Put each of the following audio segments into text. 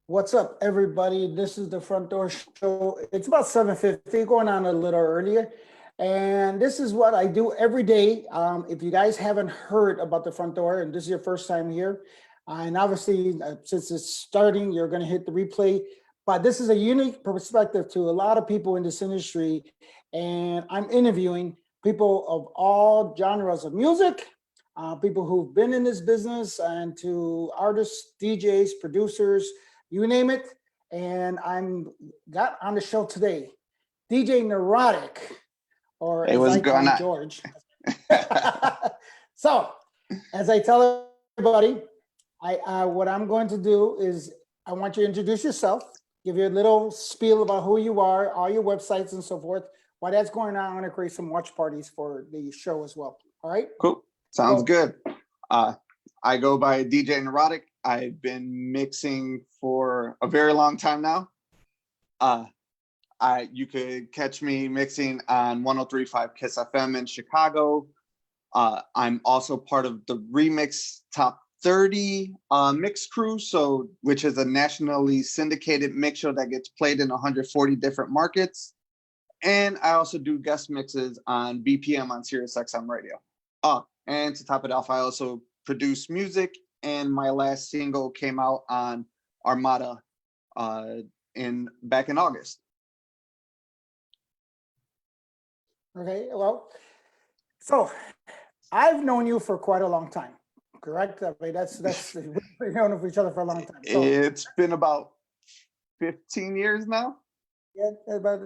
What's up, everybody? This is the Front Door Show. It's about 7:50, going on a little earlier. And this is what I do every day. If you guys haven't heard about the Front Door and this is your first time here, and obviously, since it's starting, you're going to hit the replay. But this is a unique perspective to a lot of people in this industry. And I'm interviewing people of all genres of music, people who've been in this business, and to artists, DJs, producers, you name it. And I'm got on the show today, DJ Neurotic, or Hey, as what's I call going him, on? George. So, as I tell everybody, I what I'm going to do is I want you to introduce yourself, give you a little spiel about who you are, all your websites and so forth. While that's going on, I'm going to create some watch parties for the show as well. All right. Cool. Sounds So good. Uh, I go by DJ Nurotic. I've been mixing for a very long time now. Uh, you could catch me mixing on 103.5 Kiss FM in Chicago. I'm also part of the Remix Top 30 mix crew, which is a nationally syndicated mix show that gets played in 140 different markets. And I also do guest mixes on BPM on SiriusXM Radio. And to top it off, I also produce music, and my last single came out on Armada back in August. okay, well, so I've known you for quite a long time, correct? I mean, that's we've known each other for a long time. So It's been about 15 years now. yeah, about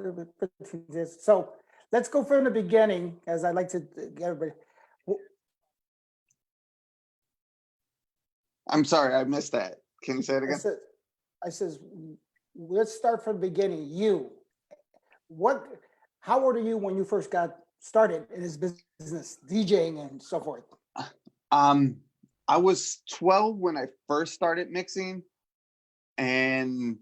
15 years. So let's go from the beginning, as I like to get everybody. I'm sorry, I missed that. Can you say it I again? said, I says, let's start from the beginning. You, how old are you when you first got started in this business, DJing and so forth? Um, I was 12 when I first started mixing, and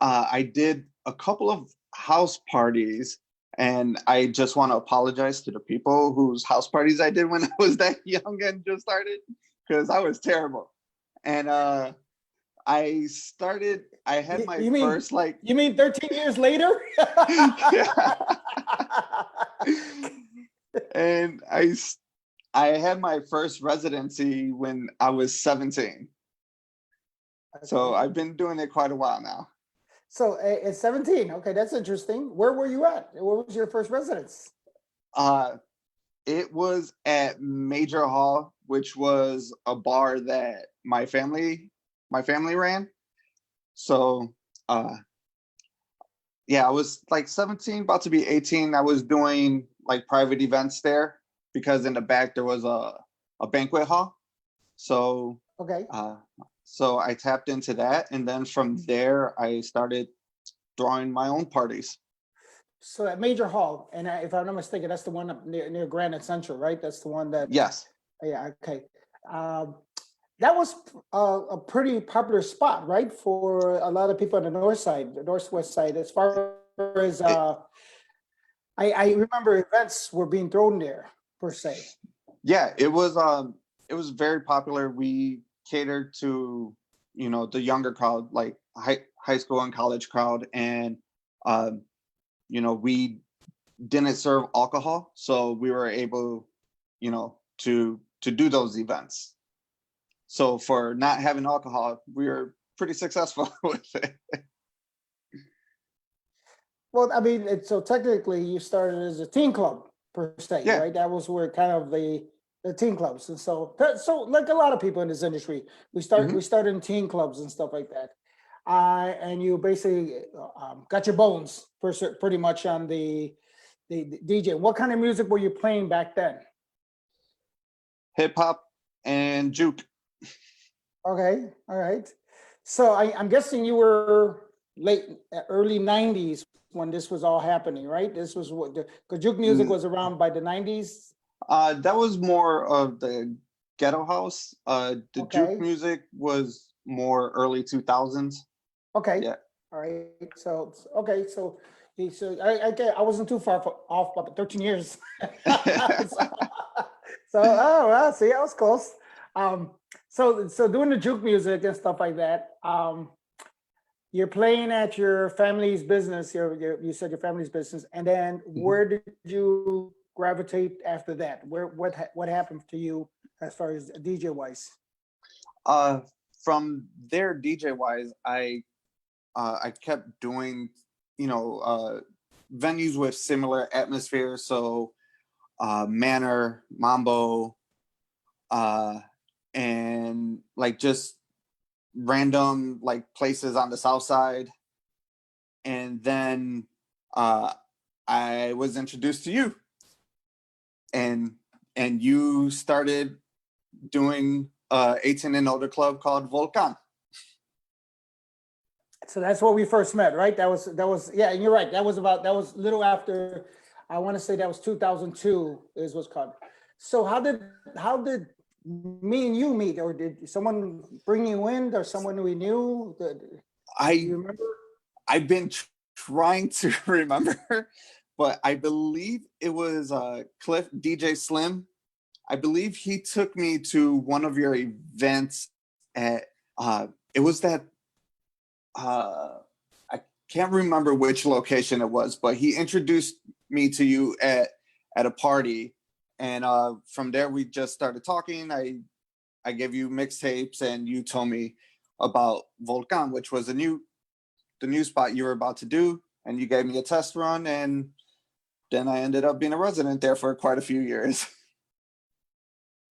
I did a couple of house parties, and I just want to apologize to the people whose house parties I did when I was that young and just started, because I was terrible. And I had my first like. You mean 13 years later? Yeah. And I had my first residency when I was 17. So I've been doing it quite a while now. So at 17, okay, that's interesting. Where were you at? What was your first residence? It was at Major Hall, which was a bar that my family ran. So yeah, I was like 17, about to be 18. I was doing like private events there because in the back there was a banquet hall. So okay. So I tapped into that, and then from there I started throwing my own parties. So at Major Hall, and if I'm not mistaken, that's the one up near Grand and Central, right? That's the one that. Yes. Yeah. Okay. That was a pretty popular spot, right, for a lot of people on the north side, the northwest side. As far as I remember, events were being thrown there per se. Yeah, it was very popular. We catered to the younger crowd, like high school and college crowd, and we didn't serve alcohol, so we were able to do those events. So for not having alcohol, we were pretty successful with it. Well, I mean, so technically you started as a teen club per se, Yeah. right? That was where kind of the teen clubs. And so like a lot of people in this industry, we started in teen clubs and stuff like that. And you basically got your bones pretty much on the DJ. What kind of music were you playing back then? Hip hop and juke. Okay, all right. So I'm guessing you were early 90s when this was all happening, right? This was what the juke music was around by the 90s. That was more of the ghetto house. The juke music was more early 2000s. Okay. Yeah. All right. So okay. So I wasn't too far off, but 13 years. Oh well, see, I was close. So doing the juke music and stuff like that. you're playing at your family's business. You said your family's business, and then where did you gravitate after that? What happened to you as far as DJ wise? From there, DJ wise, I kept doing, venues with similar atmosphere. So, Manor, Mambo, and like just random like places on the south side. And then I was introduced to you, and you started doing 18 and older club called Volcan. So that's where we first met, right? That was yeah, and you're right. That was little after, I want to say that was 2002 is what's called. So how did me and you meet, or did someone bring you in, or someone we knew? Do you remember? I've been trying to remember, but I believe it was Cliff, DJ Slim. I believe he took me to one of your events at it was that I can't remember which location it was, but he introduced me to you at a party, and from there we just started talking. I gave you mixtapes, and you told me about Volcan, which was the new spot you were about to do, and you gave me a test run, and then I ended up being a resident there for quite a few years.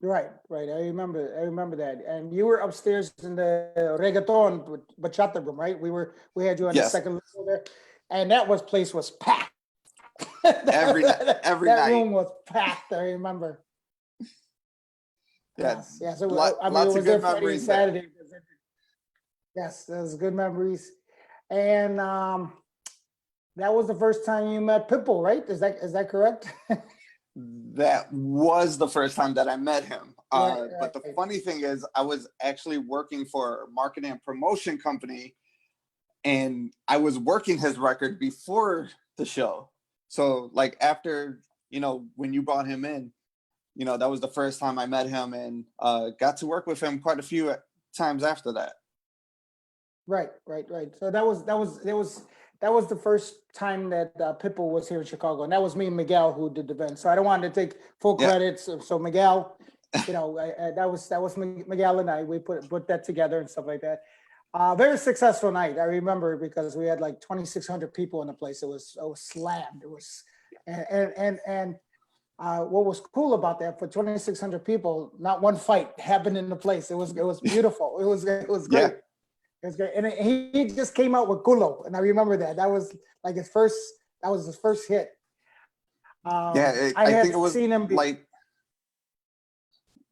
Right. I remember that. And you were upstairs in the reggaeton bachata room, right? We had you on the second level there, and that place was packed. every that night. room was packed. I remember. Yeah. So lots it was of there good Friday and memories there. Saturday. Yes, those good memories. And that was the first time you met Pitbull, right? Is that correct? That was the first time that I met him. Right. But the funny thing is, I was actually working for a marketing and promotion company, and I was working his record before the show. So like after, when you brought him in, that was the first time I met him, and got to work with him quite a few times after that. Right. So that was the first time that Pitbull was here in Chicago, and that was me and Miguel who did the event. So I don't want to take full credit. So Miguel, that was Miguel and I. We put that together and stuff like that. Very successful night. I remember because we had like 2,600 people in the place. It was slammed. It was, and what was cool about that, for 2,600 people, not one fight happened in the place. It was beautiful. It was great. Yeah. It was great. And he just came out with Culo. And I remember that. That was like his first hit. I think it was seen him like,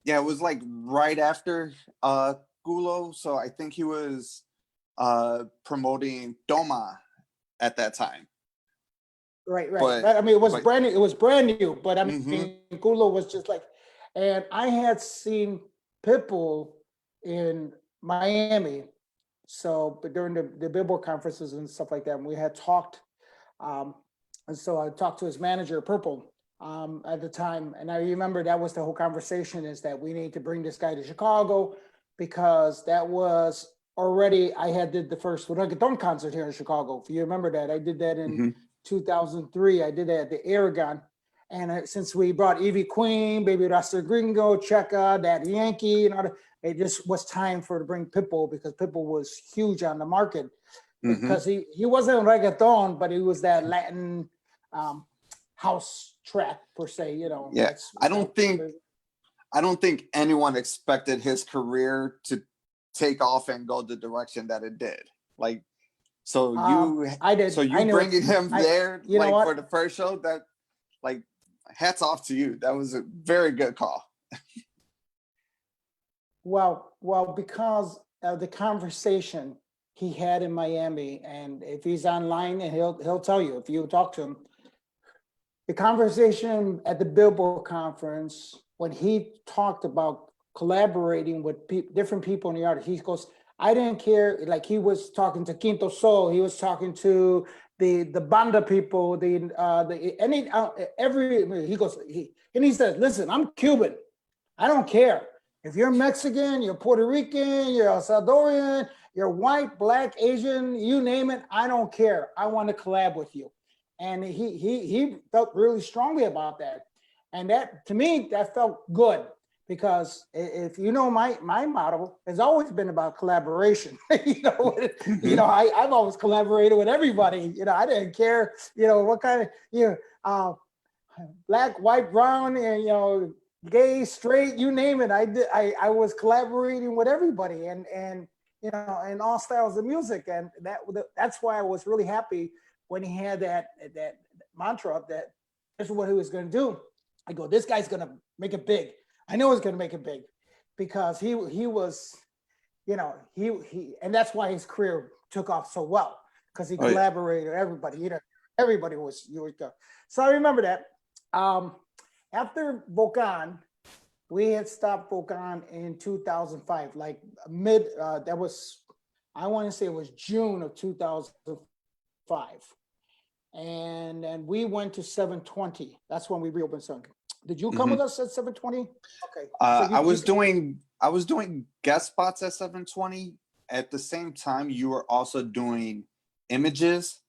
it was like right after Gulo. So I think he was promoting Doma at that time. Right. But, I mean, it was brand new. It was brand new, but I Mhm. mean, Gulo was just like, and I had seen Pitbull in Miami. So, but during the Billboard conferences and stuff like that, and we had talked, and so I talked to his manager, Purple, at the time, and I remember that was the whole conversation, is that we need to bring this guy to Chicago, because that was already, I had did the first reggaeton concert here in Chicago. If you remember that, I did that in Mhm. 2003. I did that at the Aragon. And since we brought Evie Queen, Baby Rasta Gringo, Cheka, Daddy Yankee, it just was time to bring Pitbull, because Pitbull was huge on the market, because he wasn't reggaeton, but he was that Latin house track per se. Yeah, I don't think anyone expected his career to take off and go the direction that it did. Like, so I did. So you bringing him there, for the first show, that, like, hats off to you. That was a very good call. Well, because of the conversation he had in Miami, and if he's online, and he'll tell you if you talk to him, the conversation at the Billboard conference when he talked about collaborating with different people in the art, he goes, I didn't care. Like, he was talking to Quinto Sol, he was talking to the banda people, he goes, and he said, listen, I'm Cuban. I don't care. If you're Mexican, you're Puerto Rican, you're El Salvadorian, you're white, black, Asian, you name it. I don't care. I want to collab with you. And he felt really strongly about that. And that, to me, that felt good, because if you know, my model has always been about collaboration. I've always collaborated with everybody. I didn't care, what kind of, black, white, brown, and gay, straight, you name it. I was collaborating with everybody, and in all styles of music, and that's why I was really happy when he had that mantra that this is what he was going to do. I go, this guy's going to make it big. I know he's going to make it big, because he was, and that's why his career took off so well, because he collaborated with everybody. Everybody was. So I remember that. After Volcan, we had stopped Volcan in 2005, like that was, I want to say it was June of 2005. And then we went to 720. That's when we reopened Sun. Did you come with us at 720? Okay. I was doing guest spots at 720. At the same time, you were also doing images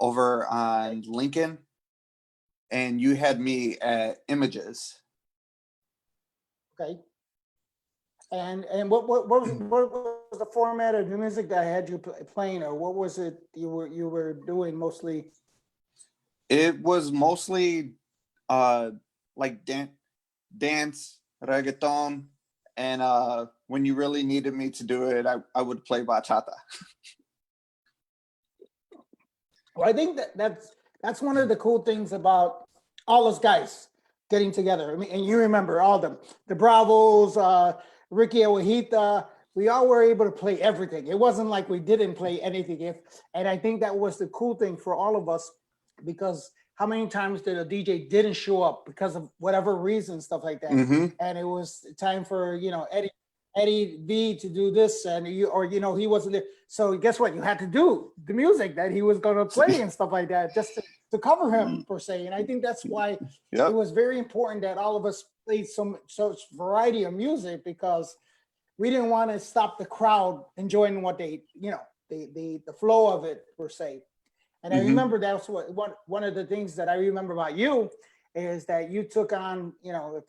over on Lincoln, and you had me at images. Okay. And what was the format of the music that I had you playing, or what was it you were doing mostly? It was mostly like dance, reggaeton, and when you really needed me to do it, I would play bachata. Well, I think that's one of the cool things about all those guys getting together. I mean, and you remember all of them, the Bravos, Ricky Awahita, we all were able to play everything. It wasn't like we didn't play anything. And I think that was the cool thing for all of us, because how many times did a DJ didn't show up because of whatever reason, stuff like that. And it was time for, Eddie V to do this, and he wasn't there. So guess what? You had to do the music that he was going to play and stuff like that, just to cover him, per se. And I think that's why it was very important that all of us played such variety of music, because we didn't want to stop the crowd enjoying what they, the flow of it, per se. And I remember that's one of the things that I remember about you is that you took on,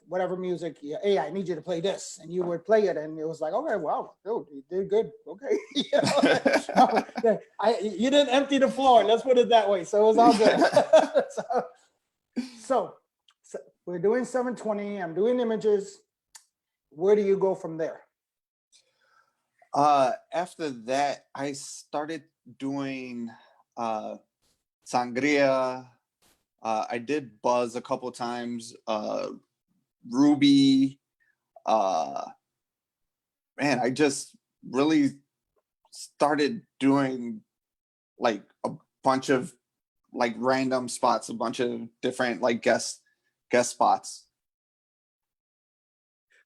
whatever music, hey, I need you to play this, and you would play it, and it was like, okay, wow, dude, you did good, okay. You didn't empty the floor, let's put it that way, so it was all good. so we're doing 720, I'm doing images. Where do you go from there? After that, I started doing Sangria. I did Buzz a couple times, Ruby. Man, I just really started doing like a bunch of like random spots, a bunch of different like guest spots.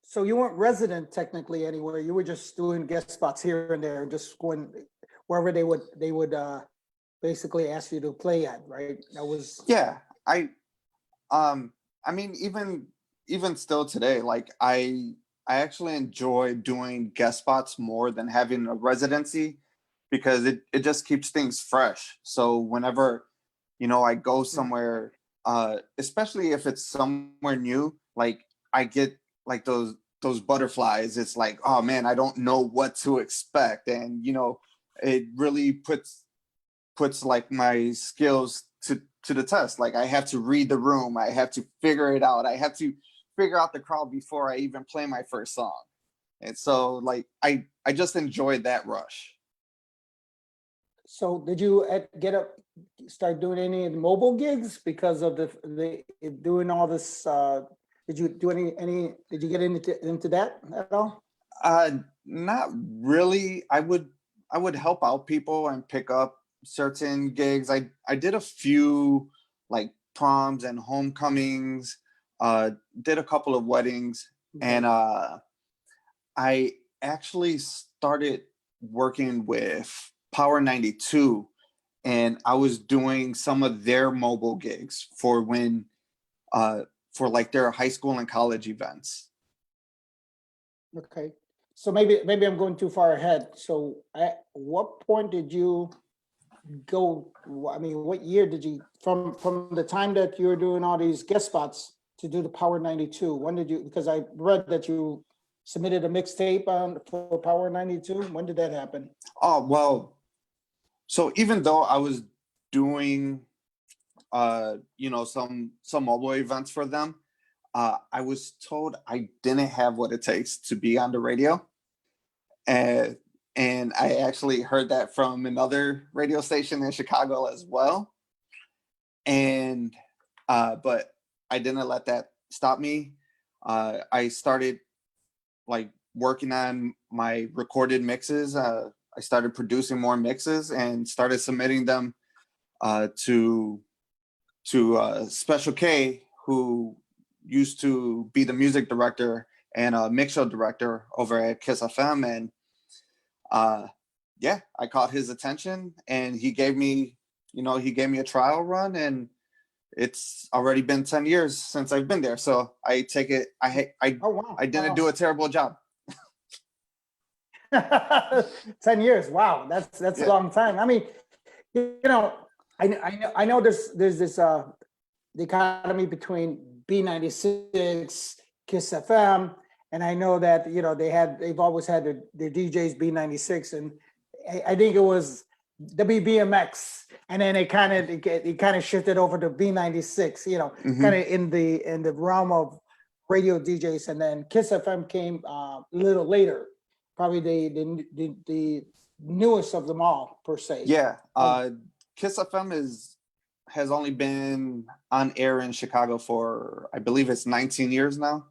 So you weren't resident technically anywhere. You were just doing guest spots here and there, just going wherever they would basically ask you to play at, right? That was I mean, even still today, like I actually enjoy doing guest spots more than having a residency, because it just keeps things fresh. So whenever, I go somewhere, especially if it's somewhere new, like I get like those butterflies. It's like, oh man, I don't know what to expect. And, it really puts like my skills to the test. Like I have to read the room. I have to figure it out. I have to figure out the crowd before I even play my first song. And so like, I just enjoyed that rush. So did you start doing any of the mobile gigs because of the doing all this? Did you do did you get into that at all? Not really. I would help out people and pick up certain gigs. I did a few like proms and homecomings, did a couple of weddings, and I actually started working with Power 92, and I was doing some of their mobile gigs for for like their high school and college events. Okay. So maybe I'm going too far ahead. So at what point did you go? I mean, what year did you from the time that you were doing all these guest spots to do the Power 92? When did you? Because I read that you submitted a mixtape on for Power 92. When did that happen? Oh, well, so even though I was doing some mobile events for them, I was told I didn't have what it takes to be on the radio. And I actually heard that from another radio station in Chicago as well. And but I didn't let that stop me. I started like working on my recorded mixes. I started producing more mixes and started submitting them to Special K, who used to be the music director and a mix show director over at Kiss FM. And yeah, I caught his attention, and he gave me a trial run, and it's already been 10 years since I've been there. So I take it, Oh wow! I didn't Wow. do a terrible job. 10 years. Wow, that's a Yeah. long time. I mean, I know there's this dichotomy between B96, Kiss FM, and I know that they've always had their DJs B96, and I think it was WBMX, and then it kind of shifted over to B96, Mhm. kind of in the realm of radio DJs, and then Kiss FM came a little later, probably the newest of them all per se. Yeah. Kiss FM has only been on air in Chicago for, I believe it's 19 years now.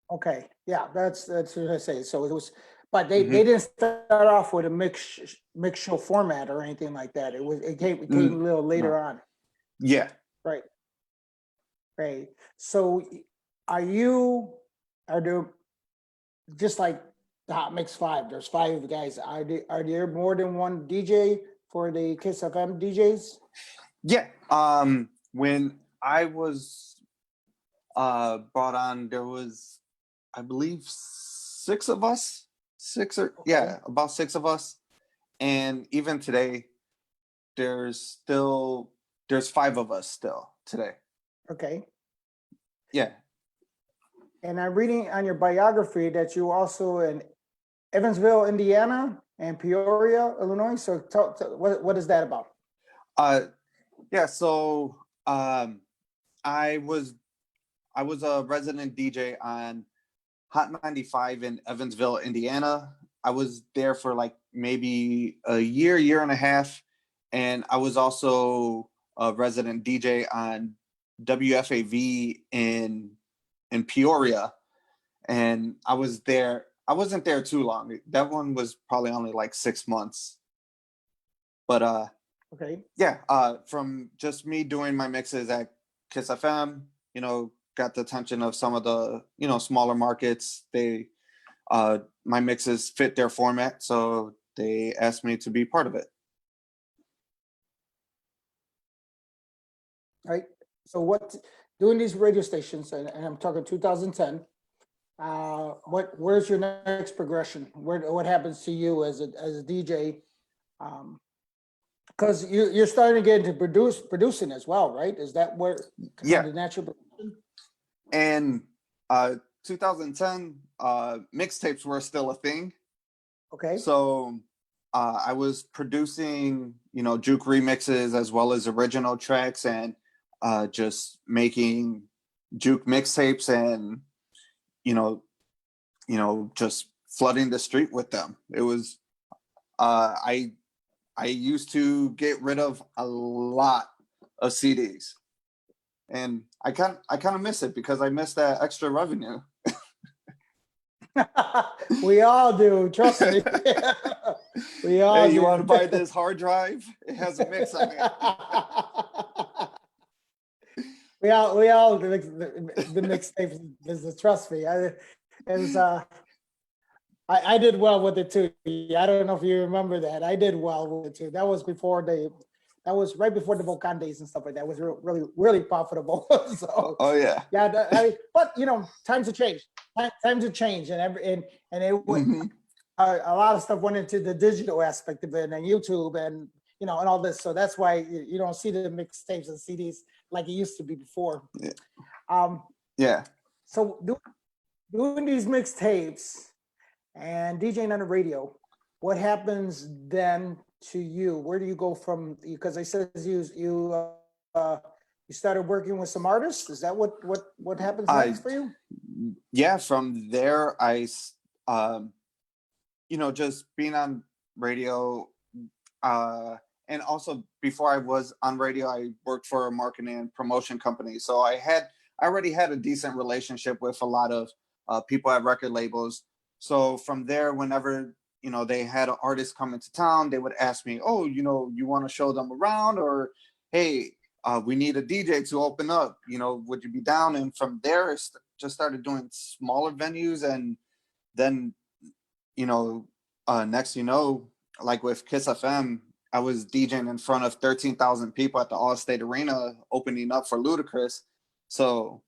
Okay, yeah, that's what I say. So it was, but they Mhm. didn't start off with a mix show format or anything like that. It came a little later No. on. Yeah. Right. Right. So are there just like the Hot Mix 5? There's 5 guys. Are there more than one DJ for the Kiss FM DJs? Yeah. When I was brought on, there was, I believe, 6 of us. About 6 of us. And even today, there's 5 of us still today. Okay. Yeah. And I'm reading on your biography that you also in Evansville, Indiana, and Peoria, Illinois. So what is that about? Yeah. So I was a resident DJ on Hot 95 in Evansville, Indiana. I was there for like maybe a year and a half, and I was also a resident DJ on WFAV in Peoria, and I was there. I wasn't there too long. That one was probably only like 6 months. But Okay. yeah, from just me doing my mixes at Kiss FM, got the attention of some of the smaller markets. They my mixes fit their format, so they asked me to be part of it. Right. So doing these radio stations, and I'm talking 2010. Where's your next progression? What happens to you as a DJ? Because you're starting to get into producing as well, right? Is that where Yeah. the natural progression? And 2010, mixtapes were still a thing. Okay. So I was producing, juke remixes as well as original tracks, and just making juke mixtapes, and just flooding the street with them. It was I used to get rid of a lot of CDs, and I kind of miss it because I miss that extra revenue. We all do. Trust me. We all Hey, do. you want to buy this hard drive? It has a mix on it. We all do the mixtape business. Trust me. I did well with it too. I don't know if you remember that. I did well with it too. That was before the That was right before the Volcan days and stuff like that. It was really, really profitable. So Oh yeah. yeah, but you know, times have changed. Times have changed, and it went, Hmm. a lot of stuff went into the digital aspect of it, and YouTube, and you know, and all this. So that's why you don't see the mixtapes and CDs like it used to be before. Yeah. Um, Yeah. so doing these mixtapes and DJing on the radio, what happens then to you? Where do you go from? Because I said you started working with some artists. Is that what happens I next for you? yeah. From there, um, just being on radio, uh, and also before I was on radio, I worked for a marketing and promotion company. So I already had a decent relationship with a lot of people at record labels. So from there, whenever they had an artist come into town, they would ask me, "Oh, you want to show them around?" Or, "Hey, we need a DJ to open up. Would you be down?" And from there, just started doing smaller venues, and then you know, next like with Kiss FM, I was DJing in front of 13,000 people at the Allstate Arena, opening up for Ludacris. So,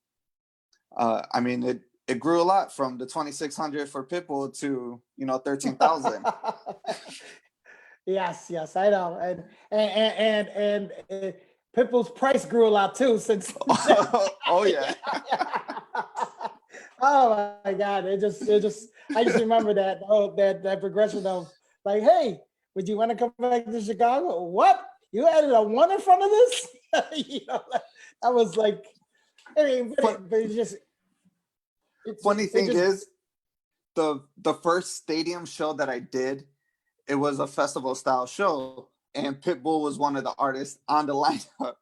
I mean, it grew a lot from the 2,600 for Pitbull to 13,000. Yes, I know, and Pitbull's price grew a lot too since. Oh yeah. Oh my God! I just remember that that progression of like, hey, would you want to come back to Chicago? What? You added a one in front of this? That was like, I mean, but it's just, Funny it thing just. is, the first stadium show that I did, it was a festival style show, and Pitbull was one of the artists on the lineup.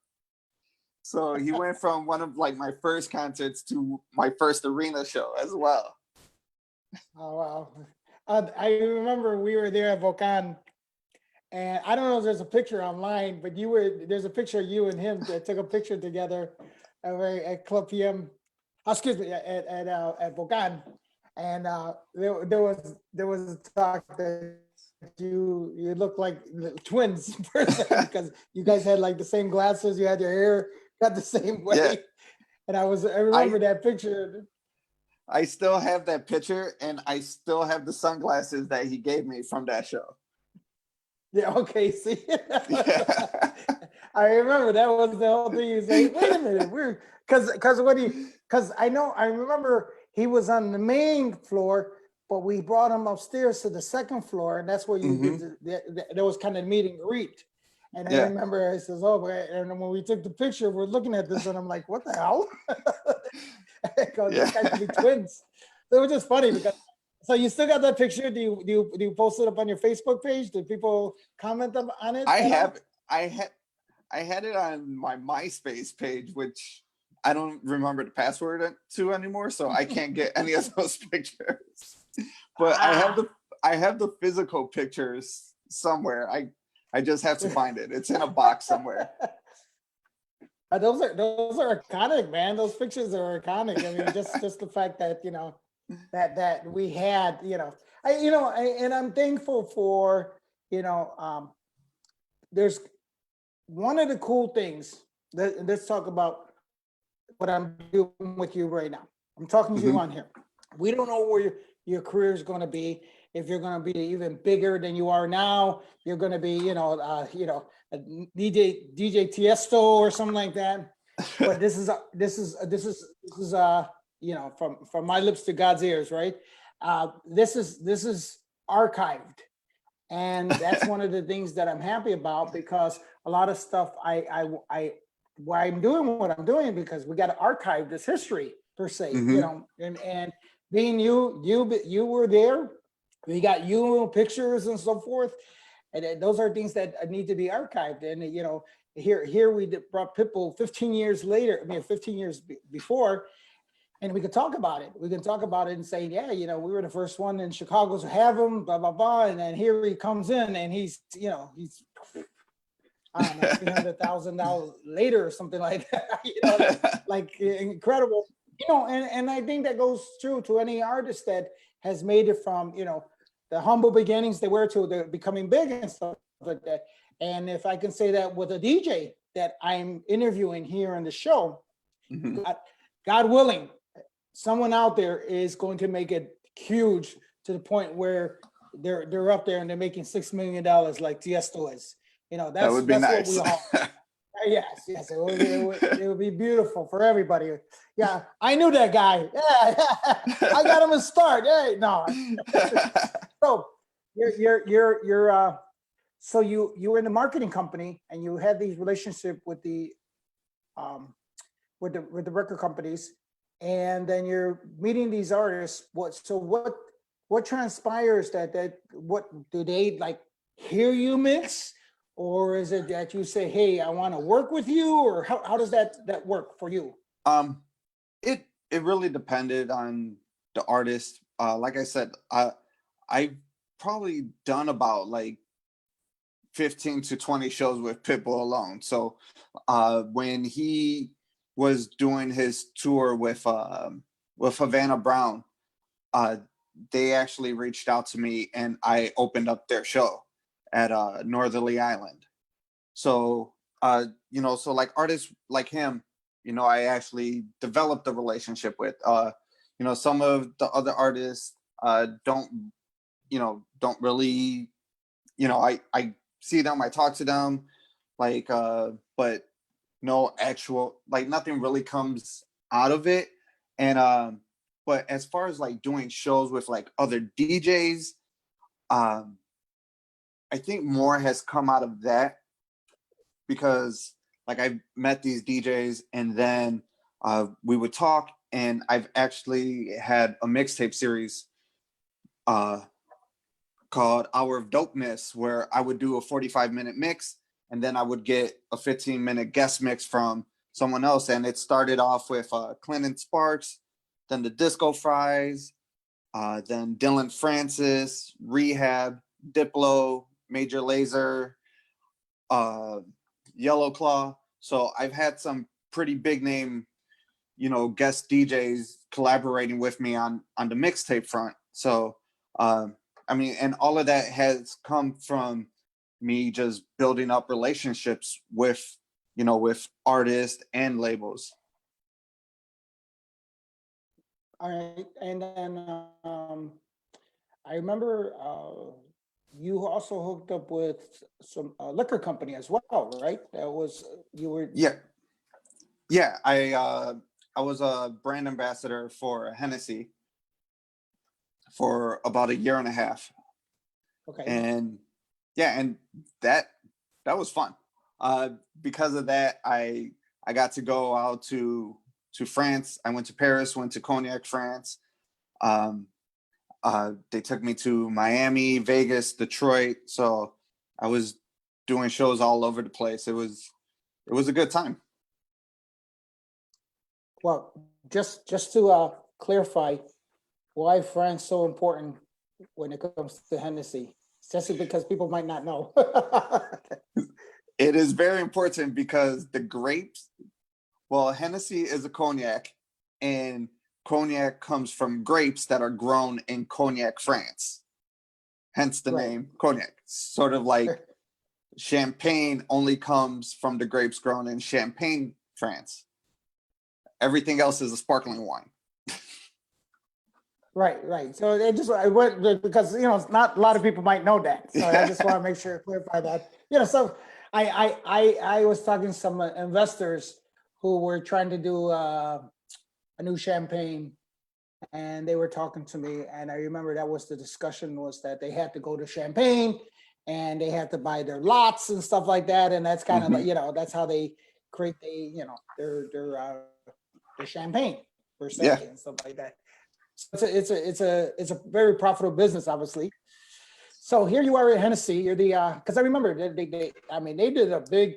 So he went from one of like my first concerts to my first arena show as well. Oh wow! I remember we were there at Volcan, and I don't know if there's a picture online, but there's a picture of you and him that took a picture together at Club PM. Excuse me, at Volcan, and there was a talk that you looked like the twins in person because you guys had like the same glasses, you had your hair cut the same way, Yeah, and I remember that picture. I still have that picture, and I still have the sunglasses that he gave me from that show. Yeah, okay, see. Yeah. I remember that was the whole thing. You say, wait a minute, we're because I remember he was on the main floor, but we brought him upstairs to the second floor, and that's where you Hmm. did there was kind of meet and greet. And I Yeah. remember I says, "Oh," and when we took the picture, we're looking at this, and I'm like, "What the hell?" I go, Yeah. "These guys could be twins." So it was just funny because. So you still got that picture? Do you post it up on your Facebook page? Do people comment on it I at all? have I had it on my MySpace page, which I don't remember the password to anymore, so I can't get any of those pictures. But Ah, I have the physical pictures somewhere. I just have to find it. It's in a box somewhere. those are iconic, man. Those pictures are iconic. I mean, just the fact that that we had, and I'm thankful for, there's one of the cool things let's talk about what I'm doing with you right now. I'm talking to you Hmm. on here. We don't know where your career is going to be. If you're going to be even bigger than you are now, you're going to be, a DJ Tiesto or something like that. But this is from my lips to God's ears, right? This is archived, and that's one of the things that I'm happy about because a lot of stuff why I'm doing what I'm doing because we got to archive this history per se, Hmm. and being you were there, we got you pictures and so forth, and those are things that need to be archived. And here we brought Pitbull 15 years later. I mean, 15 years before, and we could talk about it. We can talk about it and say, yeah, we were the first one in Chicago to have him, blah blah blah. And then here he comes in, and he's I don't know, $300,000 later or something like that. Like incredible. And I think that goes true to any artist that has made it from the humble beginnings they were to the becoming big and stuff like that. And if I can say that with a DJ that I'm interviewing here on the show, Mhm. God willing, someone out there is going to make it huge to the point where they're up there and they're making $6 million like Tiesto is. You know, That would be that's what we nice. all. Yes, yes, it would be beautiful for everybody. Yeah, I knew that guy. Yeah, I got him a start. Hey, no. So you're so you were in the marketing company and you had these relationship um with the record companies, and then you're meeting these artists. What transpires that what do they like hear you mix, or is it that you say, hey, I want to work with you, or how does that work for you? um, it really depended on the artist. Like I said, I've probably done about like 15 to 20 shows with Pitbull alone. So when he was doing his tour with Havana Brown, uh, they actually reached out to me and I opened up their show at Northerly Island. So so like artists like him, I actually developed a relationship with. Some of the other artists don't really, I see them, I talk to them, like but no actual, like nothing really comes out of it. And but as far as like doing shows with like other DJs, um I think more has come out of that, because like I've met these DJs and then we would talk, and I've actually had a mixtape series uh called Hour of Dopeness, where I would do a 45-minute mix and then I would get a 15-minute guest mix from someone else. And it started off with Clinton Sparks, then the Disco Fries, then Dylan Francis, Rehab, Diplo, Major Lazer, uh, Yellow Claw. So I've had some pretty big name, guest DJs collaborating with me on the mixtape front. So I mean, and all of that has come from me just building up relationships with artists and labels. All right, and then I remember you also hooked up with some liquor company as well, right? That was you were Yeah, yeah. I was a brand ambassador for Hennessy for about a year and a half, okay. and yeah, and that that was fun. Because of that, I got to go out to France. I went to Paris, went to Cognac, France. Um, they took me to Miami, Vegas, Detroit. So I was doing shows all over the place. It was a good time. Well, just to clarify, why France so important when it comes to Hennessy? Especially because people might not know. It is very important because the grapes, well, Hennessy is a cognac, and cognac comes from grapes that are grown in Cognac, France. Hence the Right. name cognac. Sort of like champagne only comes from the grapes grown in Champagne, France. Everything else is a sparkling wine. Right, right. So it just I went because it's not a lot of people might know that. So I just want to make sure clarify that. So I was talking to some investors who were trying to do a new champagne, and they were talking to me, and I remember that was the discussion, was that they had to go to Champagne and they had to buy their lots and stuff like that, and that's kind of like Mhm. that's how they create their champagne per Yeah. se and stuff like that. So it's a very profitable business, obviously. So here you are at Hennessy. You're the because I remember I mean they did a big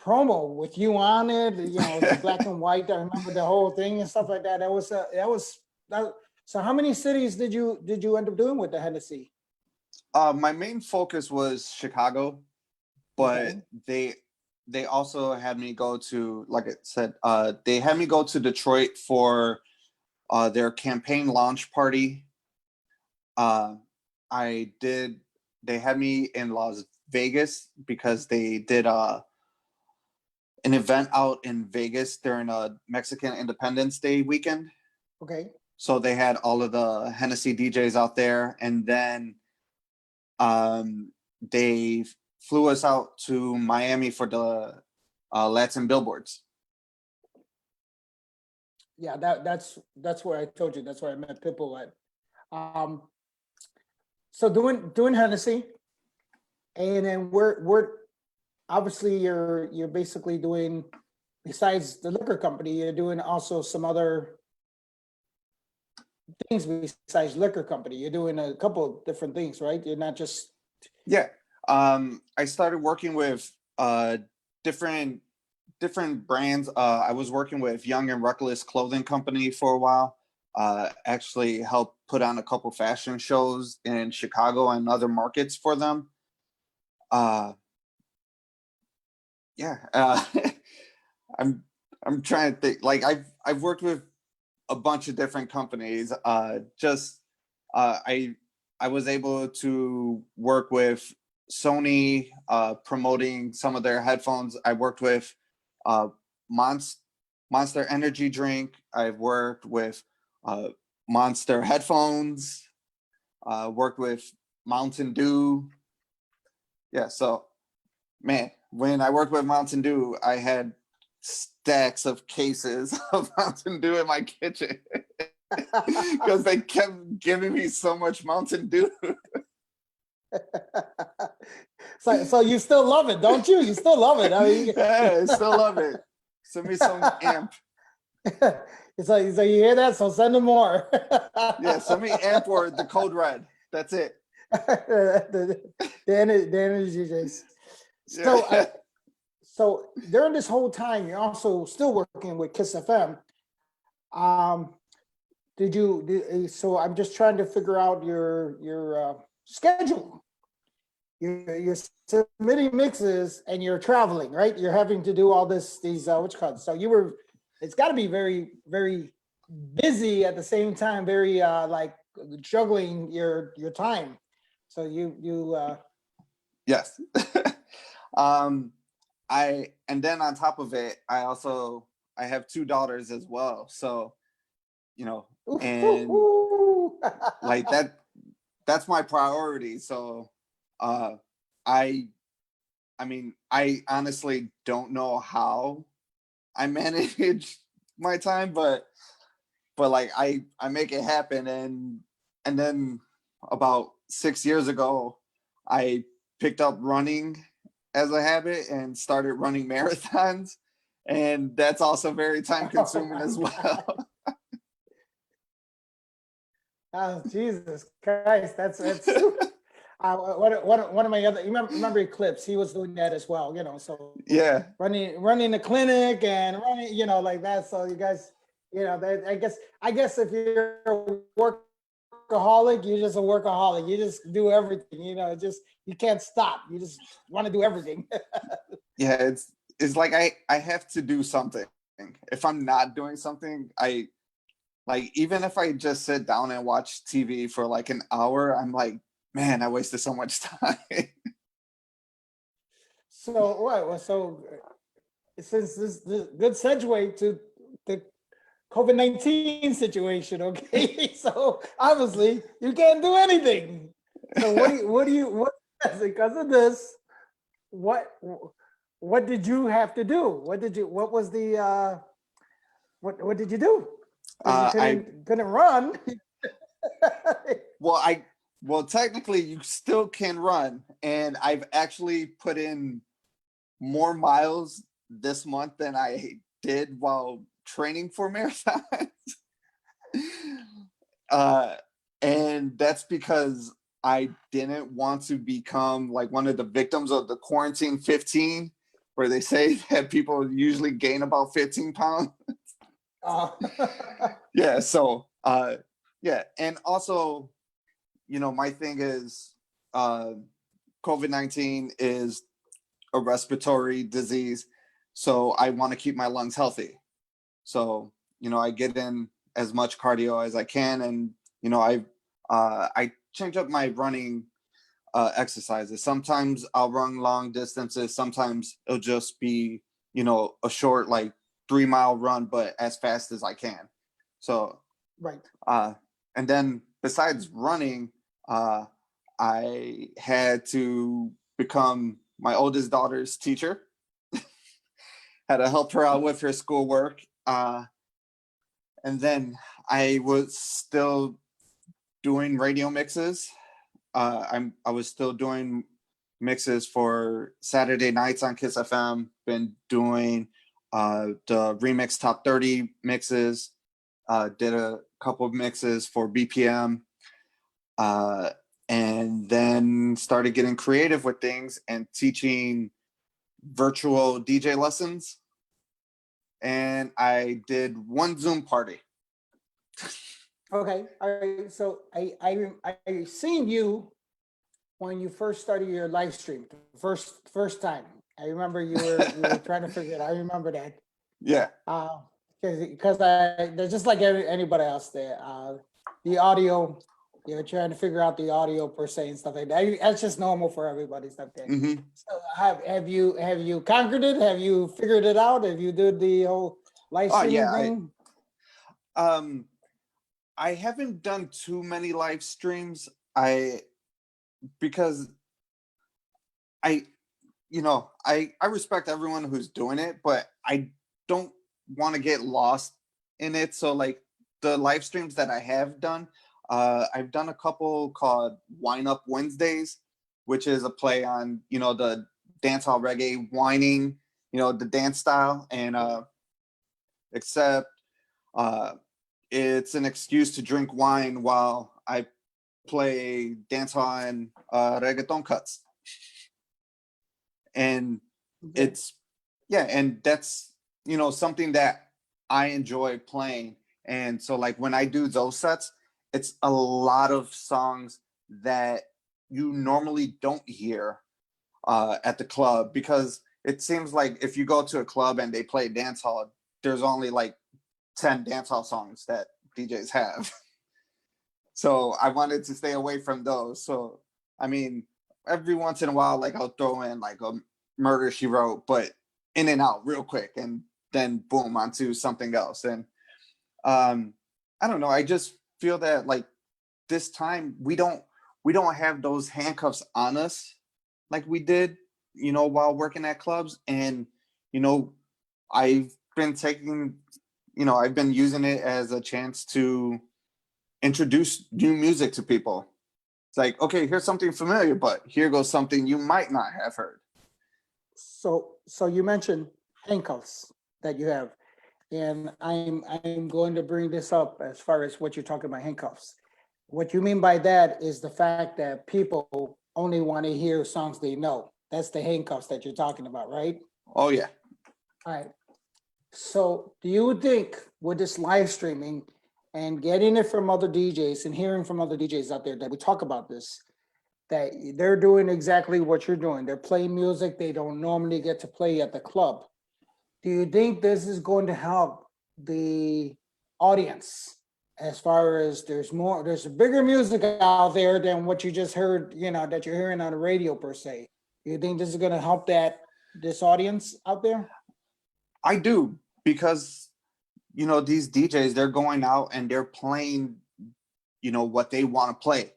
promo with you on it. The black and white. I remember the whole thing and stuff like that. That. So how many cities did you end up doing with the Hennessy? My main focus was Chicago, but Okay, they also had me go to, like I said, they had me go to Detroit for their campaign launch party. Uh, I did they had me in Las Vegas because they did an event out in Vegas during a Mexican Independence Day weekend. Okay. So they had all of the Hennessy DJs out there, and then they flew us out to Miami for the Latin billboards. Yeah, that's where I told you. That's where I met Pitbull at. So doing Hennessy, and then we're obviously you're basically doing, besides the liquor company, you're doing also some other things besides liquor company. You're doing a couple of different things, right? You're not just. Yeah. I started working with different brands. I was working with Young and Reckless Clothing Company for a while. Actually helped put on a couple fashion shows in Chicago and other markets for them. Yeah. I'm trying to think. Like I've worked with a bunch of different companies. I was able to work with Sony promoting some of their headphones. I worked with Monster Energy Drink. I've worked with Monster headphones. Worked with Mountain Dew. Yeah, so man, when I worked with Mountain Dew, I had stacks of cases of Mountain Dew in my kitchen because they kept giving me so much Mountain Dew. So you still love it, don't you? You still love it. I mean, Yeah, I still love it. Send me some amp. so you hear that? So send them more. Yeah, send me amp or the code red. That's it. The energy drinks. So, Yeah. so during this whole time, you're also still working with Kiss FM. So I'm just trying to figure out your schedule. You're submitting mixes and you're traveling, right? You're having to do all these what you call it? So it's got to be very, very busy at the same time, very like juggling your time. So you Yes. And then on top of it, I have 2 daughters as well. So, and like that's my priority. So I mean, I honestly don't know how I manage my time, but like I make it happen. And then about 6 years ago, I picked up running as a habit and started running marathons, and that's also very time consuming as well. Oh, Jesus Christ, that's one of my other, you remember Eclipse, he was doing that as well, so Yeah. running the clinic and running, like that. So you guys, I guess if you're a workaholic, you're just a workaholic. You just do everything, you can't stop. You just want to do everything. Yeah, it's like I have to do something. If I'm not doing something, even if I just sit down and watch TV for like an hour, I'm like, man, I wasted so much time. So what? Well, so since this good segue to the COVID-19 situation, okay? So obviously you can't do anything. So what because of this? What did you have to do? What was the what did you do? Because you I couldn't run. well, technically you still can run, and I've actually put in more miles this month than I did while training for marathons. And that's because I didn't want to become like one of the victims of the quarantine 15, where they say that people usually gain about 15 pounds. Yeah. So, yeah. And also, my thing is, COVID-19 is a respiratory disease. So I want to keep my lungs healthy. So, I get in as much cardio as I can. And, I change up my running exercises. Sometimes I'll run long distances. Sometimes it'll just be, a short, like 3 mile run, but as fast as I can. So, Right. and then besides running, I had to become my oldest daughter's teacher. Had to help her out with her schoolwork. And then I was still doing radio mixes. I was still doing mixes for Saturday nights on Kiss FM. Been doing the remix top 30 mixes. Did a couple of mixes for BPM. And then started getting creative with things and teaching virtual DJ lessons. And I did one Zoom party. Okay. All right. So I seen you when you first started your live stream, the first time. I remember you were trying to figure it out. I remember that. Yeah. Because they're just like anybody else there. The audio, you're trying to figure out the audio per se and stuff like that. That's just normal for everybody stuff there. Mm-hmm. So have you conquered it? Have you figured it out? Have you did the whole live streaming thing? I haven't done too many live streams. Because I respect everyone who's doing it, but I don't want to get lost in it. So like the live streams that I have done, I've done a couple called Wine Up Wednesdays, which is a play on, the dancehall reggae whining, the dance style. And except it's an excuse to drink wine while I play dancehall and reggaeton cuts. And it's, and that's, something that I enjoy playing. And so like when I do those sets, it's a lot of songs that you normally don't hear at the club, because it seems like if you go to a club and they play dancehall, there's only like 10 dancehall songs that DJs have. So I wanted to stay away from those. So, I mean, every once in a while, like I'll throw in like a Murder, She Wrote, but in and out real quick, and then boom, onto something else. And I don't know. I just feel that like this time we don't have those handcuffs on us like we did, while working at clubs. And, I've been taking, I've been using it as a chance to introduce new music to people. It's like, okay, here's something familiar, but here goes something you might not have heard. So you mentioned handcuffs that you have, and I'm going to bring this up as far as what you're talking about handcuffs. What you mean by that is the fact that people only want to hear songs they know. That's the handcuffs that you're talking about, right? Oh yeah. All right. So do you think with this live streaming and getting it from other DJs and hearing from other DJs out there that we talk about this, that they're doing exactly what you're doing? They're playing music they don't normally get to play at the club. Do you think this is going to help the audience as far as there's a bigger music out there than what you just heard, that you're hearing on the radio per se? Do you think this is going to help this audience out there? I do, because these DJs, they're going out and they're playing what they want to play,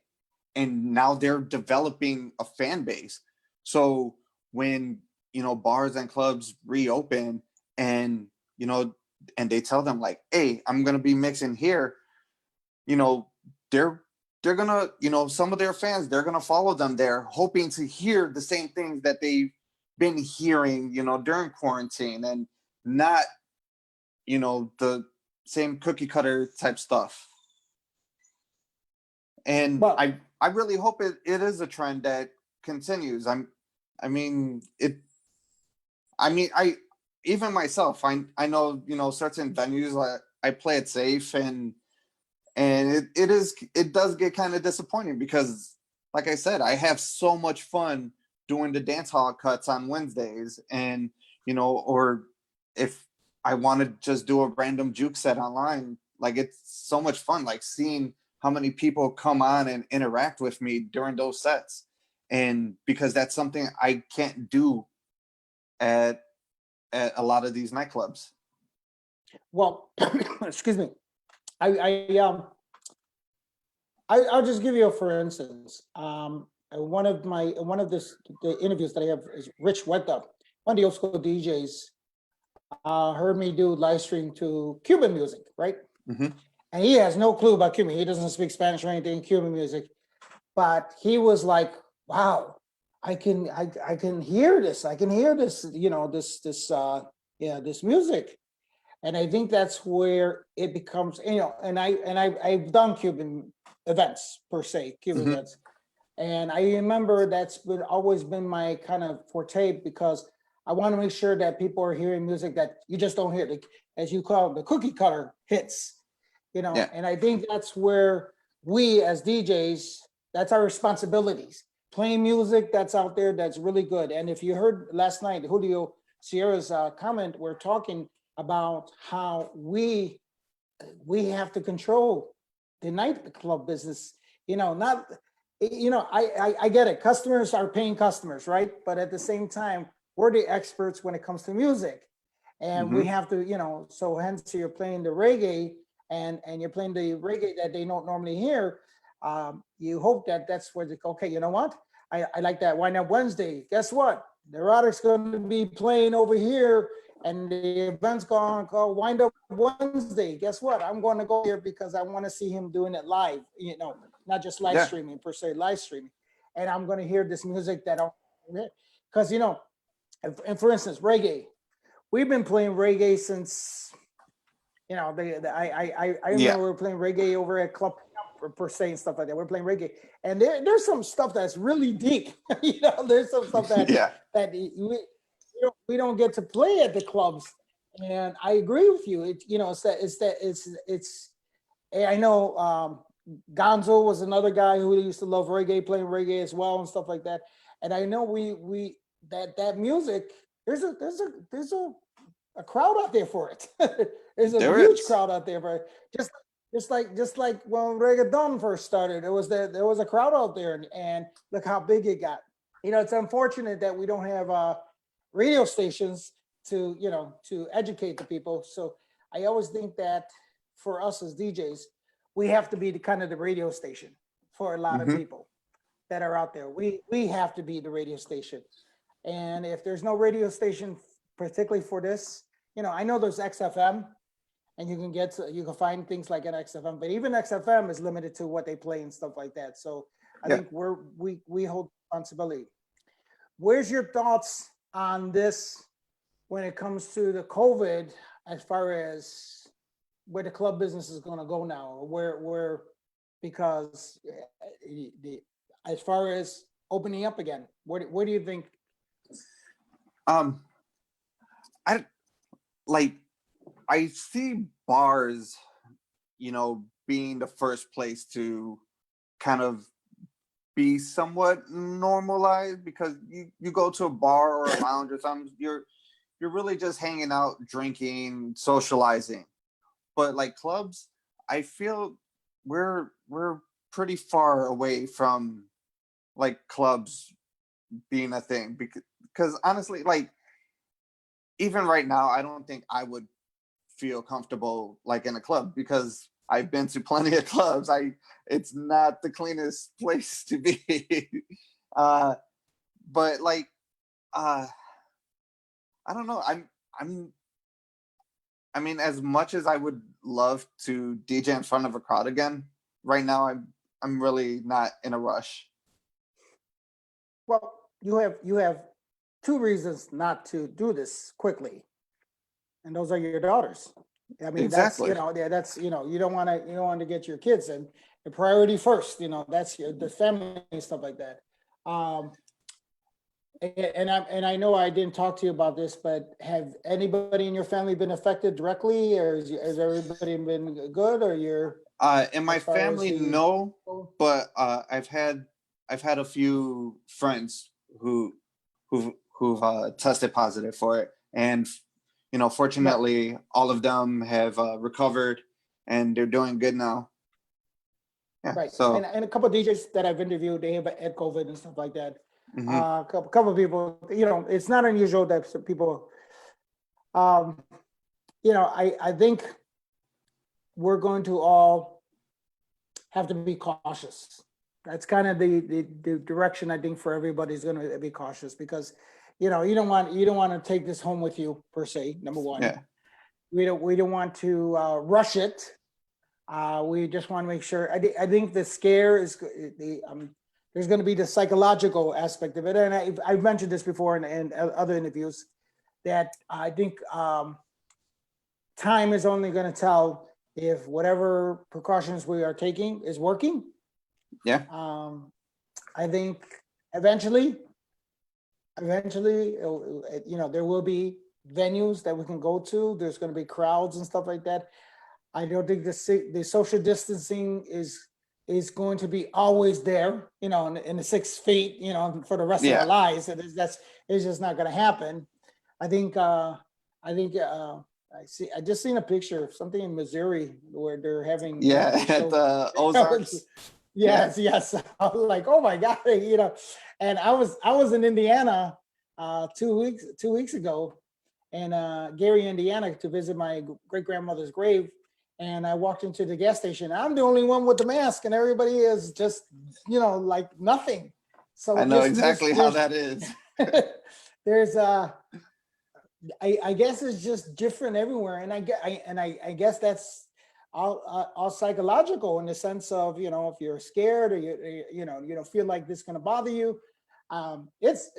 and now they're developing a fan base. So when bars and clubs reopen, and and they tell them like, hey, I'm gonna be mixing here, they're gonna, some of their fans, they're gonna follow them there, hoping to hear the same things that they've been hearing during quarantine, and not the same cookie cutter type stuff. And But I really hope it is a trend that continues. I even myself, I know, certain venues, I play it safe, and it does get kind of disappointing, because like I said, I have so much fun doing the dance hall cuts on Wednesdays, and or if I want to just do a random juke set online, like it's so much fun, like seeing how many people come on and interact with me during those sets. and because that's something I can't do at a lot of these nightclubs. Well, excuse me. I'll just give you a for instance. One of the interviews that I have is Rich Weta, one of the old school DJs, heard me do live stream to Cuban music, right? Hmm. And he has no clue about Cuban. He doesn't speak Spanish or anything, Cuban music. But he was like, wow, I can hear this. I can hear this, this music. And I think that's where it becomes, I've done Cuban events per se, Cuban Hmm. events. And I remember that's been always been my kind of forte because I want to make sure that people are hearing music that you just don't hear, as you call it, the cookie cutter hits, Yeah. and I think that's where we as DJs, that's our responsibilities. Playing music that's out there that's really good. And if you heard last night, Julio Sierra's comment, we're talking about how we have to control the nightclub business. Not I get it. Customers are paying customers, right? But at the same time, we're the experts when it comes to music, and we Hmm. have to, So hence, you're playing the reggae, and you're playing the reggae that they don't normally hear. You hope that that's where they go. Okay, you know what? I like that Wind Up Wednesday. Guess what? Neurotic's going to be playing over here, and the event's going to call Wind Up Wednesday. Guess what? I'm going to go here because I want to see him doing it live. Not just live Yeah. streaming per se, live streaming. And I'm going to hear this music that I, because and for instance, reggae. We've been playing reggae since I Yeah. remember we were playing reggae over at Club per se and stuff like that. We're playing reggae, and there's some stuff that's really deep. There's some stuff that Yeah. we don't get to play at the clubs. And I agree with you. It's. I know Gonzo was another guy who used to love reggae, playing reggae as well and stuff like that. And I know we that music. There's a crowd out there for it. There's a There huge is. crowd out there for it. Just like when reggaeton first started, there was a crowd out there, and look how big it got. It's unfortunate that we don't have radio stations to educate the people. So I always think that for us as DJs, we have to be the kind of the radio station for a lot of Hmm. people that are out there. We have to be the radio station. And if there's no radio station, particularly for this, I know there's XFM, and you can find things like an XFM, but even XFM is limited to what they play and stuff like that. So I Yeah. think we hold responsibility. Where's your thoughts on this when it comes to the COVID, as far as where the club business is going to go now, or where because as far as opening up again, where do you think? Um, I like I see bars, being the first place to kind of be somewhat normalized, because you go to a bar or a lounge or something, you're really just hanging out, drinking, socializing. But like clubs, I feel we're pretty far away from like clubs being a thing, because honestly, like even right now, I don't think I would feel comfortable like in a club, because I've been to plenty of clubs. It's not the cleanest place to be. uh but like uh I don't know. I'm I mean, as much as I would love to DJ in front of a crowd again, right now I'm really not in a rush. Well, you have two reasons not to do this quickly, and those are your daughters. I mean, that's Exactly. yeah, that's you don't want to get your kids, and the priority first. That's the family and stuff like that. Um, and I know I didn't talk to you about this, but have anybody in your family been affected directly, or has everybody been good, or you're In my as far as family, the no, but I've had a few friends who've tested positive for it, and right? fortunately, all of them have recovered and they're doing good now. Yeah. Right. So And a couple of DJs that I've interviewed, they have had COVID and stuff like that. mhm, Couple of people, it's not unusual that some people, um, I think we're going to all have to be cautious. That's kind of the direction I think for everybody's going to be cautious because, you don't want to take this home with you per se. Number one, yeah. we don't want to rush it. We just want to make sure. I think the scare is there's going to be the psychological aspect of it, and I've mentioned this before in other interviews that I think time is only going to tell if whatever precautions we are taking is working. Yeah. I think eventually, there will be venues that we can go to. There's going to be crowds and stuff like that. I don't think the social distancing is going to be always there, in the 6 feet, for the rest of our Yeah. lives. It's just not going to happen. I think I just seen a picture of something in Missouri where they're having Yeah. they At show the Ozarks. yes, yes. I was like, oh my God, And I was in Indiana 2 weeks ago, and Gary, Indiana, to visit my great grandmother's grave. And I walked into the gas station. I'm the only one with the mask, and everybody is just, like nothing. So I know exactly how that is. there's I guess it's just different everywhere, and I guess that's all psychological in the sense of if you're scared or you don't feel like this is going to bother you. It's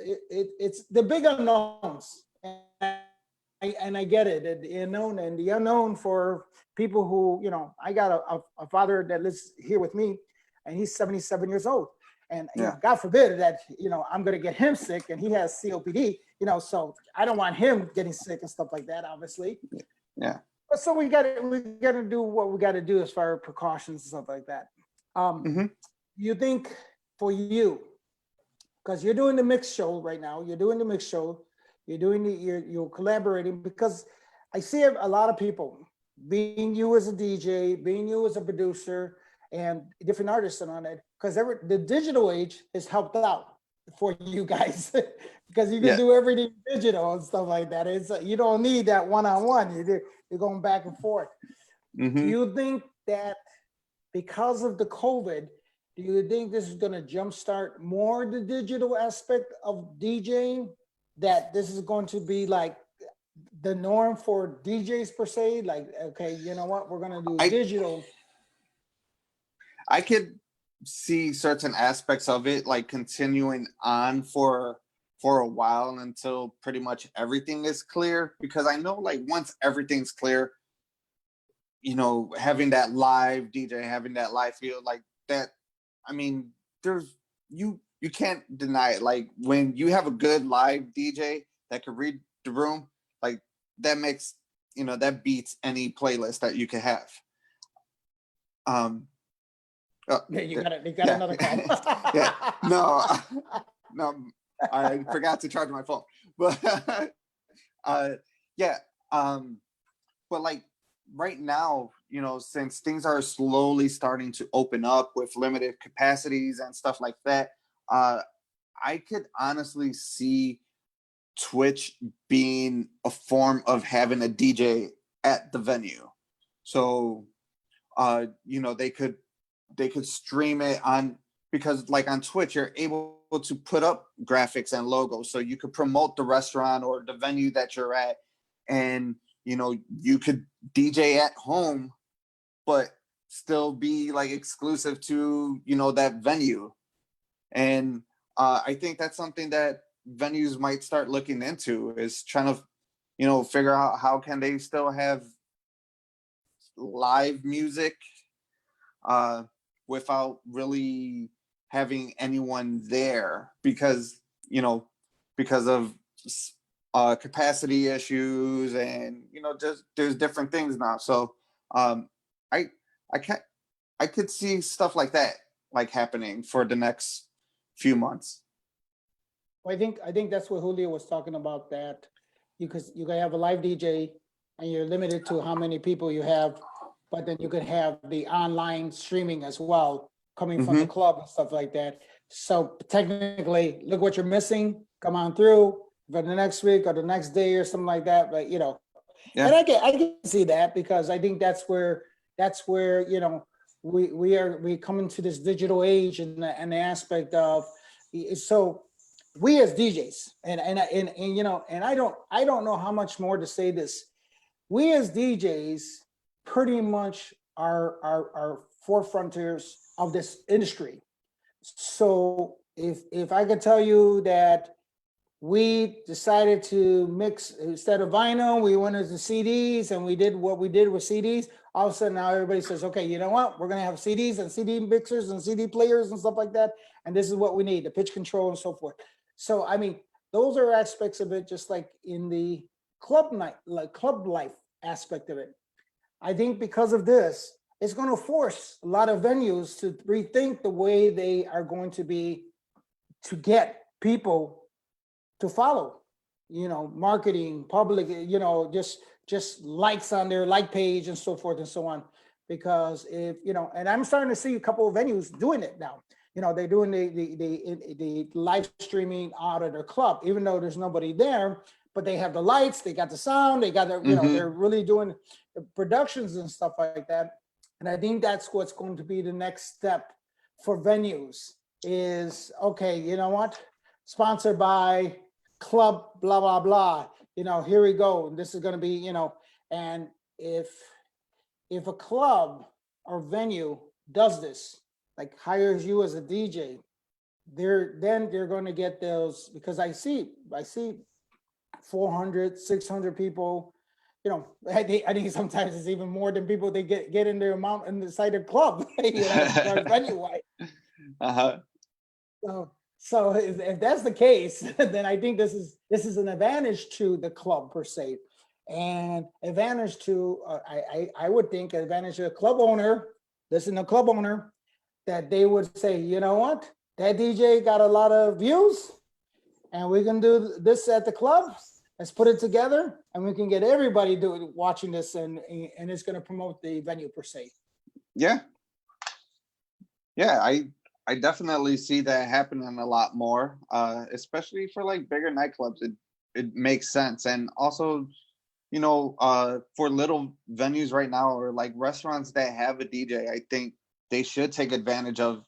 the big unknowns, and I get it, the unknown and the unknown for people who I got a father that lives here with me, and he's 77 years old. And Yeah. God forbid that I'm going to get him sick, and he has COPD. So I don't want him getting sick and stuff like that, obviously. Yeah. But so we got to do what we got to do as far as precautions and stuff like that. Mhm. You think for you, because you're doing the mix show right now, you're collaborating, because I see a lot of people, being you as a DJ, being you as a producer, and different artists and on it, because the digital age has helped out for you guys because you can Yeah. do everything digital and stuff like that. It's you don't need that one-on-one. You're going back and forth. Do Mhm. you think that because of the COVID, do you think this is going to jumpstart more the digital aspect of DJing? That this is going to be like the norm for DJs per se? Like, okay, you know what? We're going to do I digital. I could see certain aspects of it like continuing on for a while until pretty much everything is clear, because I know like once everything's clear, having that live DJ, having that live feel like that, I mean, you can't deny it. Like when you have a good live DJ that can read the room, like that makes that beats any playlist that you could have. Oh, Yeah, you got yeah. another call. Yeah, no, no, I forgot to charge my phone, but yeah, but like right now, since things are slowly starting to open up with limited capacities and stuff like that, I could honestly see Twitch being a form of having a DJ at the venue. So, they could stream it on, because like on Twitch, you're able to put up graphics and logos. So you could promote the restaurant or the venue that you're at. And, you could DJ at home, but still be like exclusive to, that venue. And I think that's something that venues might start looking into, is trying to, figure out how can they still have live music without really having anyone there, because of capacity issues, and just there's different things now. So I I can I could see stuff like that like happening for the next few months. I think that's what Julio was talking about, that you can have a live DJ and you're limited to how many people you have, but then you could have the online streaming as well. coming from the club and stuff like that. So technically, look what you're missing. Come on through for the next week or the next day or something like that. But you know, and I can see that, because I think that's where you know we come into this digital age, and the aspect of, so we as DJs, and you know, and I don't know how much more to say this. We as DJs pretty much are forefronters of this industry. So if I could tell you that we decided to mix, instead of vinyl, we went into CDs, and we did what we did with CDs. All of a sudden now everybody says, okay, you know what? We're gonna have CDs and CD mixers and CD players and stuff like that. And this is what we need, the pitch control and so forth. So I mean, those are aspects of it, just like in the club night, like club life aspect of it. I think because of this, it's going to force a lot of venues to rethink the way they are going to be, to get people to follow, you know, marketing, public, you know, just likes on their like page and so forth and so on. Because if, you know, and I'm starting to see a couple of venues doing it now. You know, they're doing the live streaming out of their club, even though there's nobody there, but they have the lights, they got the sound, they got their, you know, they're really doing the productions and stuff like that. And I think that's what's going to be the next step for venues is, okay, you know what? Sponsored by club, blah, blah, blah. You know, here we go. This is going to be, you know, and if a club or venue does this, like hires you as a DJ, they're going to get those, because I see 400, 600 people. You know, I think sometimes it's even more than people they get in their amount inside their club, you know, as far as venue wise. So if that's the case, then I think this is an advantage to the club per se, and advantage to I would think advantage to the club owner. Listen, the club owner, that they would say, you know what, that DJ got a lot of views, and we can do this at the club. Let's put it together, and we can get everybody watching this, and it's going to promote the venue per se. Yeah, I definitely see that happening a lot more, especially for like bigger nightclubs. It makes sense, and also, you know, for little venues right now, or like restaurants that have a DJ, I think they should take advantage of,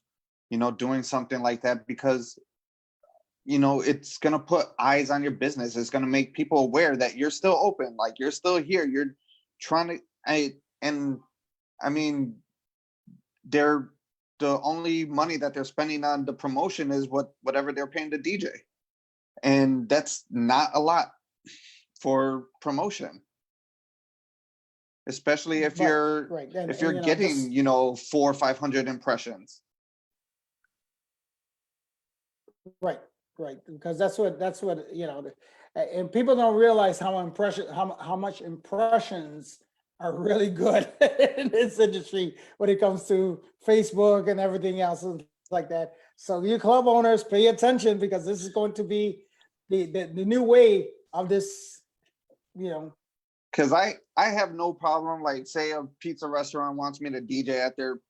you know, doing something like that, because, you know, it's going to put eyes on your business. It's going to make people aware that you're still open, like you're still here, you're trying to, I mean, the only money that they're spending on the promotion is whatever they're paying the DJ. And that's not a lot for promotion, especially if you're getting, you know, 400 or 500 impressions. Right, because that's what you know, and people don't realize how much impressions are really good in this industry when it comes to Facebook and everything else like that. So you club owners, pay attention, because this is going to be the new way of this, you know. Because I have no problem, like say a pizza restaurant wants me to DJ at their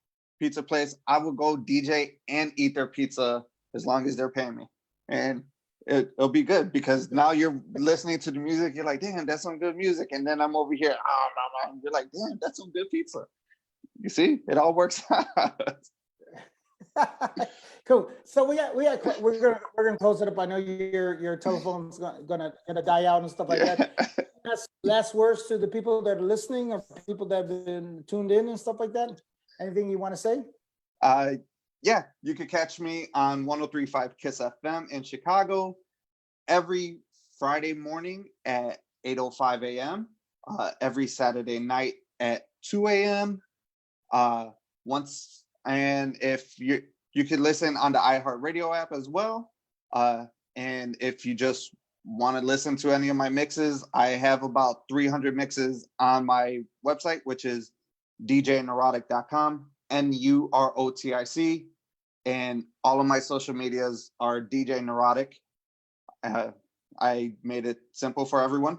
pizza place, I will go DJ and eat their pizza as long as they're paying me. And it'll be good, because now you're listening to the music, you're like, damn, that's some good music. And then I'm over here, and you're like, damn, that's some good pizza. You see, it all works out. Cool. So we're gonna close it up. I know your telephone's gonna die out and stuff like that. Last words to the people that are listening, or people that have been tuned in and stuff like that. Anything you want to say? Yeah, you could catch me on 103.5 KISS FM in Chicago every Friday morning at 8:05 a.m. Every Saturday night at 2 a.m. And if you could listen on the iHeartRadio app as well. And if you just want to listen to any of my mixes, I have about 300 mixes on my website, which is djneurotic.com, NUROTIC, and all of my social medias are DJ Nurotic. I made it simple for everyone.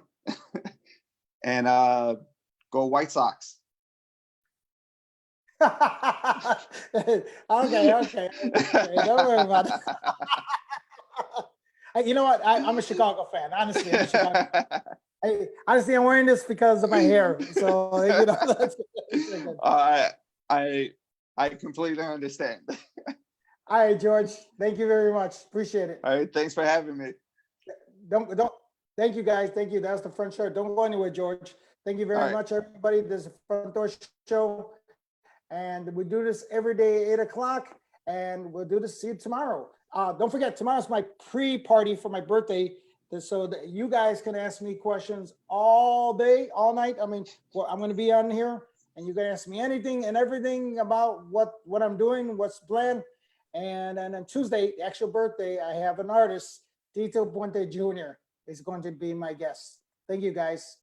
And go White Sox. Okay, okay, don't worry about it. You know what? I'm a Chicago fan. Honestly, I'm a Chicago. Honestly, I'm wearing this because of my hair. So that's good. I I completely understand. All right, George. Thank you very much. Appreciate it. All right, thanks for having me. Don't. Thank you, guys. Thank you. That's the front show. Don't go anywhere, George. Thank you All very right, much, everybody. This is the front door show, and we do this every day, 8 o'clock, and we'll do this. See you tomorrow. Don't forget, tomorrow's my pre-party for my birthday, so that you guys can ask me questions all day, all night. I mean, well, I'm going to be on here, and you can ask me anything and everything about what I'm doing, what's planned. And then on Tuesday, the actual birthday, I have an artist, Tito Puente Jr. is going to be my guest. Thank you, guys.